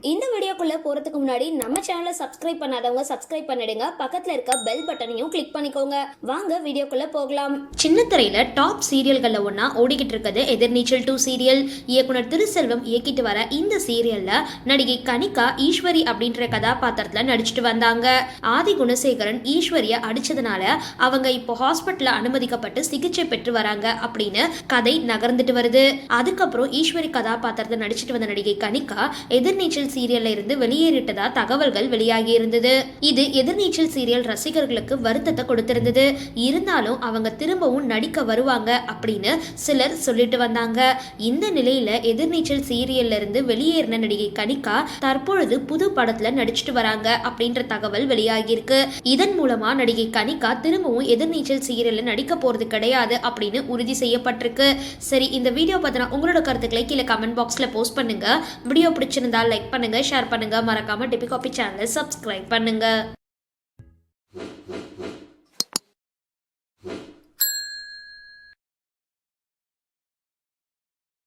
இந்த வீடியோக்குள்ள போறதுக்கு முன்னாடி நம்ம சேனலை சப்ஸ்கிரைப் பண்ணாதவங்க சப்ஸ்கிரைப் பண்ணிடுங்க. பக்கத்துல இருக்க பெல் பட்டனையும் கிளிக் பண்ணிக்கோங்க. வாங்க வீடியோக்குள்ள போகலாம். சின்ன திரையில டாப் சீரியல்கள்ல ஒன்னா ஓடிக்கிட்டு இருக்கிறது எதிர்நீச்சல் 2 சீரியல். இயக்குனர் திருசெல்வம் இயக்கிட்டு வர இந்த சீரியல்ல நடிகை கனிகா ஈஸ்வரி அப்படின்ற கதாபாத்திரத்துல நடிச்சிட்டு வந்தாங்க. ஆதி குணசேகரன் ஈஸ்வரிய அடிச்சதுனால அவங்க இப்போ ஹாஸ்பிட்டல்ல அனுமதிக்கப்பட்டு சிகிச்சை பெற்று வராங்க அப்படின்னு கதை நகர்ந்துட்டு வருது. அதுக்கப்புறம் ஈஸ்வரி கதாபாத்திரத்தை நடிச்சிட்டு வந்த நடிகை கனிகா எதிர்நீச்சல் சீரியல்ல இருந்து வெளியேறிட்டதா தகவல்கள் வெளியாகி இருந்தது. இது எதிர்நீச்சல் சீரியல் ரசிகர்களுக்கு வருத்தத்தை கொடுத்திருந்தது. இருந்தாலும் அவங்க திரும்பவும் நடிக்க வருவாங்க அப்படின்னு சிலர் சொல்லிட்டு வந்தாங்க. இந்த நிலையில எதிர்நீச்சல் சீரியல்ல இருந்து வெளியேறின நடிகை கனிகா தற்பொழுது புது படத்துல நடிச்சிட்டு வராங்க அப்படின்ற தகவல் வெளியாகி இருக்கு. இதன் மூலமா நடிகை கனிகா திரும்பவும் எதிர்நீச்சல் சீரியல்ல நடிக்க போறது கிடையாது அப்படின்னு உறுதி செய்யப்பட்டிருக்கு. சரி, இந்த வீடியோ பத்தின உங்களோட கருத்துக்களை கீழே கமெண்ட் பாக்ஸ்ல போஸ்ட் பண்ணுங்க. வீடியோ பிடிச்சிருந்தா லைக் பண்ணுங்க, ஷேர் பண்ணுங்க. மறக்காம டிபி காபி சேனலை சப்ஸ்கிரைப் பண்ணுங்க.